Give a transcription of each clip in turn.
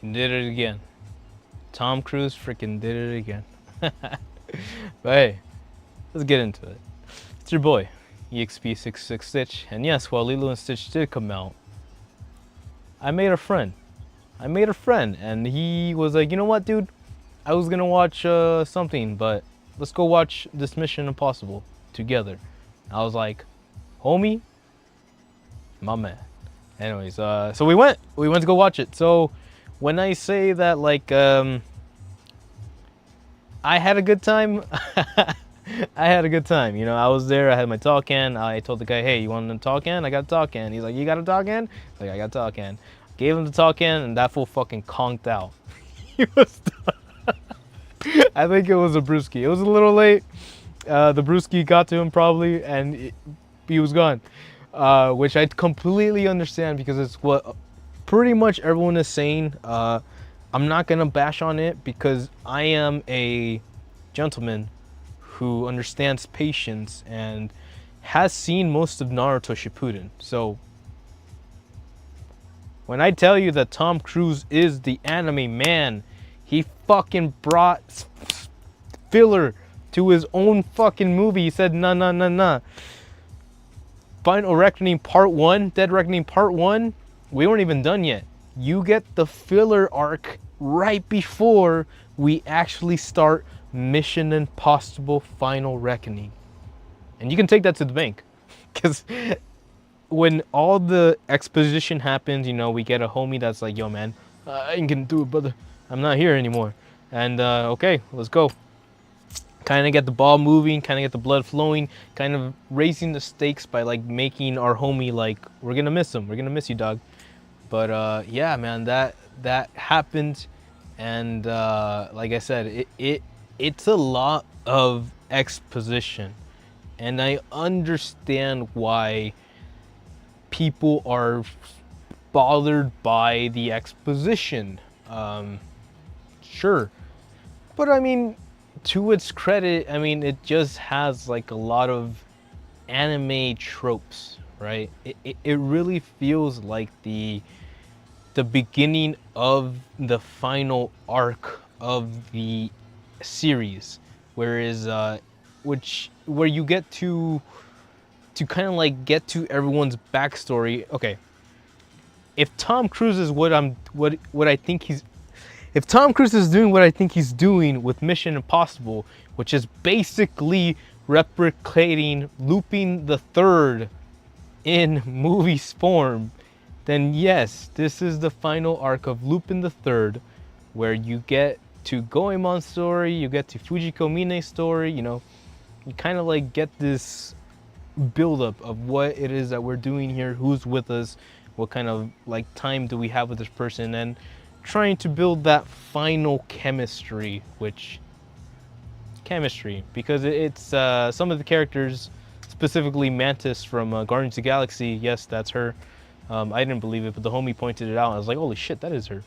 He did it again. Tom Cruise freaking did it again. But hey, let's get into it. It's your boy, EXP66Stitch, and yes, while Lilo and Stitch did come out, I made a friend. And he was like, you know what, dude? I was gonna watch something, but let's go watch this Mission Impossible together. I was like, homie, my man. Anyways, so we went to go watch it. So when I say that, like, I had a good time, I had a good time. You know, I was there, I had my talk can. I told the guy, hey, you want a talk can? I got a talk can. He's like, you got a talk can? Like, I got a talk can. Gave him the talk can, and that fool fucking conked out. He was I think it was a brewski. It was a little late. The brewski got to him probably, and he was gone. Which I completely understand because it's what pretty much everyone is saying. I'm not gonna bash on it because I am a gentleman who understands patience and has seen most of Naruto Shippuden. So when I tell you that Tom Cruise is the anime man, he fucking brought filler to his own fucking movie. He said, nah, nah, nah, nah. Final Reckoning Part 1, Dead Reckoning Part 1, we weren't even done yet. You get the filler arc right before we actually start Mission Impossible Final Reckoning. And you can take that to the bank. Because when all the exposition happens, you know, we get a homie that's like, yo, man, I ain't gonna do it, brother. I'm not here anymore. And, okay, let's go. Kind of get the ball moving, kind of get the blood flowing, kind of raising the stakes by, like, making our homie, like, we're gonna miss him. We're gonna miss you, dog. But, yeah, man, that happened. And, like I said, it's a lot of exposition. And I understand why people are bothered by the exposition. Sure. But I mean, to its credit, I mean, it just has like a lot of anime tropes, right? It really feels like the beginning of the final arc of the series, whereas where you get to kind of like get to everyone's backstory. Okay, if Tom Cruise is what I think he's if Tom Cruise is doing what I think he's doing with Mission Impossible, which is basically replicating Looping the Third in movie form, then yes, this is the final arc of Lupin the Third, where you get to Goemon's story, you get to Fujiko Mine's story, you know, you kind of like get this buildup of what it is that we're doing here, who's with us, what kind of like time do we have with this person, and trying to build that final chemistry, because it's some of the characters, specifically Mantis from Guardians of the Galaxy, yes, that's her. I didn't believe it, but the homie pointed it out. I was like, holy shit, that is her.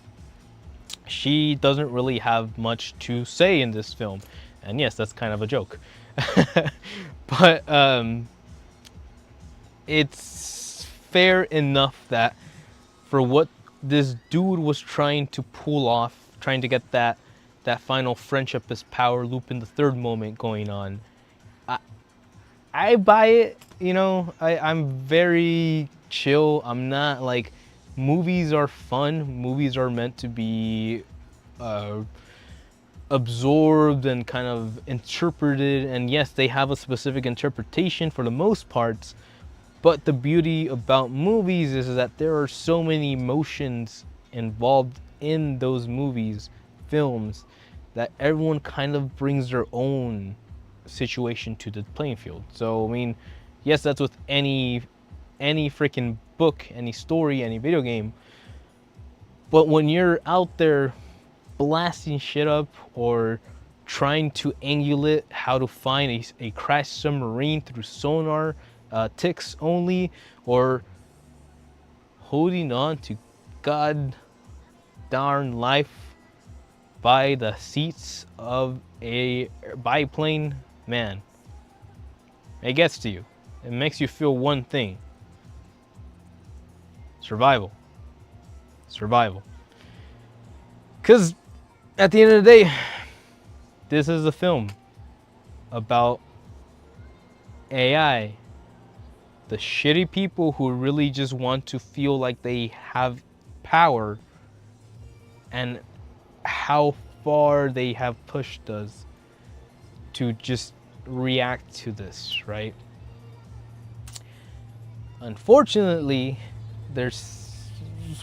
She doesn't really have much to say in this film. And yes, that's kind of a joke. But it's fair enough that for what this dude was trying to pull off, trying to get that final friendship is power Lupin the Third moment going on, I buy it. You know, I'm very chill. I'm not like, movies are fun. Movies are meant to be absorbed and kind of interpreted. And yes, they have a specific interpretation for the most parts. But the beauty about movies is that there are so many emotions involved in those movies, films, that everyone kind of brings their own situation to the playing field. So I mean, yes, that's with any freaking book, any story, any video game. But when you're out there blasting shit up or trying to angulate how to find a crashed submarine through sonar, ticks only, or holding on to god darn life by the seats of a biplane, man, it gets to you. It makes you feel one thing: survival. Because at the end of the day, this is a film about AI. The shitty people who really just want to feel like they have power, and how far they have pushed us to just react to this, right? Unfortunately,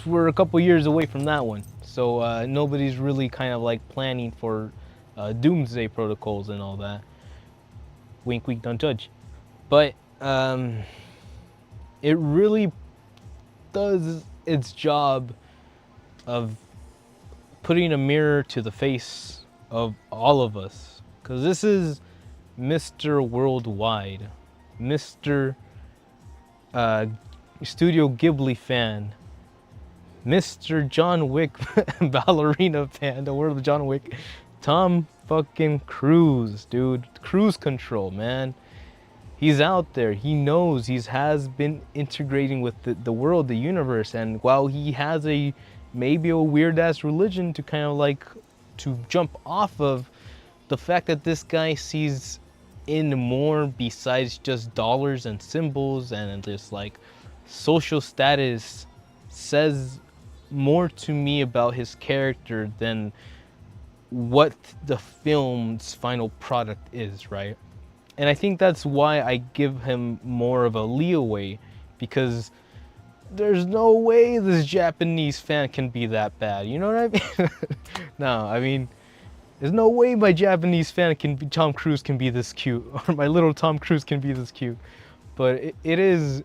we're a couple years away from that one, so nobody's really kind of like planning for doomsday protocols and all that. Wink, wink, don't judge. But it really does its job of putting a mirror to the face of all of us, because this is Mr. Worldwide, Mr. Studio Ghibli fan, Mr. John Wick ballerina fan, the world of John Wick, Tom fucking Cruise, dude. Cruise control, man. He's out there. He knows. He has been integrating with the world, the universe, and while he has maybe a weird ass religion to kind of like to jump off of, the fact that this guy sees in more besides just dollars and symbols and just like social status says more to me about his character than what the film's final product is, right? And I think that's why I give him more of a leeway, because there's no way this Japanese fan can be that bad. You know what I mean? No, I mean, there's no way my Japanese fan Tom Cruise can be this cute, or my little Tom Cruise can be this cute. But it is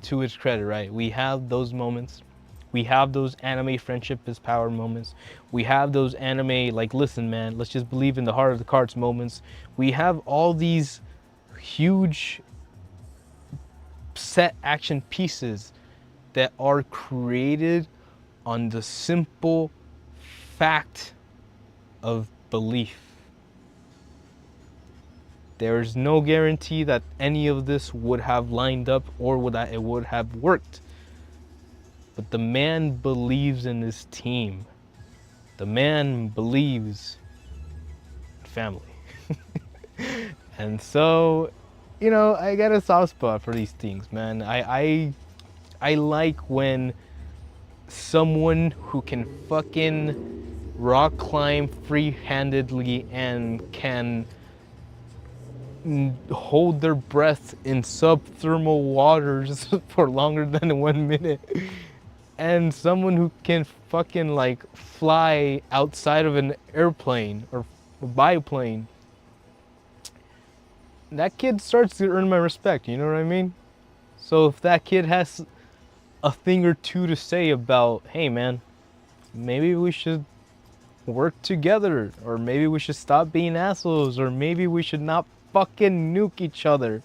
to its credit, right? We have those moments. We have those anime friendship is power moments. We have those anime, like, listen, man, let's just believe in the heart of the cards moments. We have all these huge set action pieces that are created on the simple fact of belief. There's no guarantee that any of this would have lined up or that it would have worked. But the man believes in his team. The man believes in family. And so, you know, I got a soft spot for these things, man. I like when someone who can fucking rock climb free-handedly and can hold their breath in subthermal waters for longer than 1 minute, and someone who can fucking like fly outside of an airplane or a biplane. That kid starts to earn my respect, you know what I mean? So if that kid has a thing or two to say about, hey man, maybe we should work together, or maybe we should stop being assholes, or maybe we should not fucking nuke each other,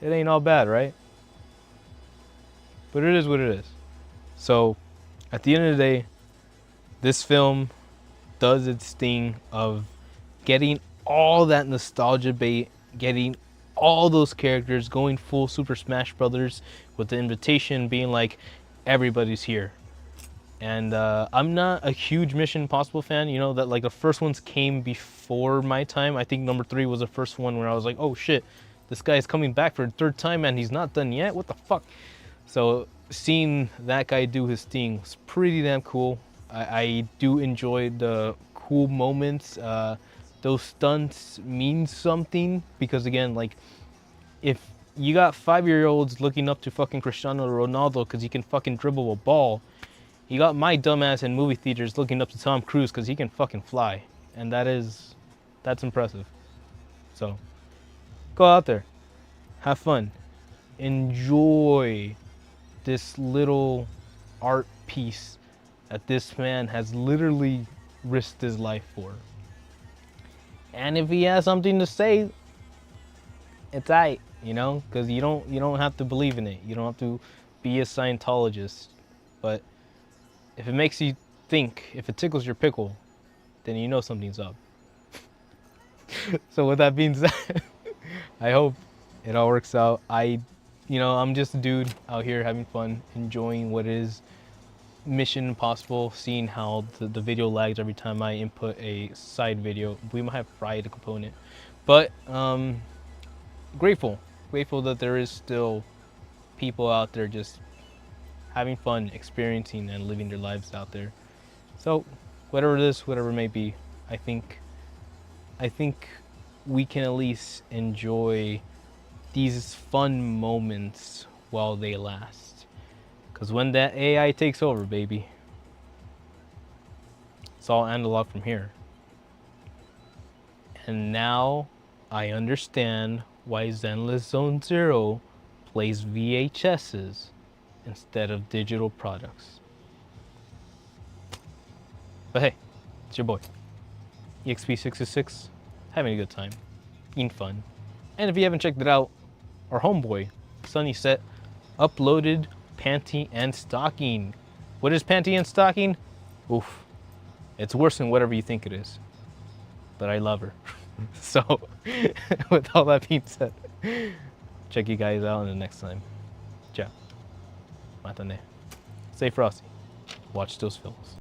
it ain't all bad, right? But it is what it is. So at the end of the day, this film does its thing of getting all that nostalgia bait, getting all those characters, going full Super Smash Brothers, with the invitation being like, everybody's here. And I'm not a huge Mission Impossible fan. You know, that like the first ones came before my time. I think number 3 was the first one where I was like, oh shit, this guy's coming back for a 3rd time and he's not done yet? What the fuck? So seeing that guy do his thing was pretty damn cool. I do enjoy the cool moments. Those stunts mean something, because again, like, if you got 5-year-olds looking up to fucking Cristiano Ronaldo because he can fucking dribble a ball, you got my dumbass in movie theaters looking up to Tom Cruise because he can fucking fly. And that's impressive. So go out there, have fun, enjoy this little art piece that this man has literally risked his life for. And if he has something to say, it's aight, you know, because you don't have to believe in it. You don't have to be a Scientologist. But if it makes you think, if it tickles your pickle, then you know something's up. So with that being said, I hope it all works out. I'm just a dude out here having fun, enjoying what is Mission Impossible, seeing how the video lags every time I input a side video. We might have fried a component. But grateful that there is still people out there just having fun, experiencing and living their lives out there. So whatever it is, whatever it may be, I think we can at least enjoy these fun moments while they last. Because when that AI takes over, baby, it's all analog from here. And now I understand why Zenless Zone Zero plays VHSs instead of digital products. But hey, it's your boy, EXP666, having a good time, being fun. And if you haven't checked it out, our homeboy, Sunny Set, uploaded Panty and Stocking. What is Panty and Stocking? Oof. It's worse than whatever you think it is. But I love her. So, with all that being said, check you guys out in the next time. Ciao. Matane. Stay frosty. Watch those films.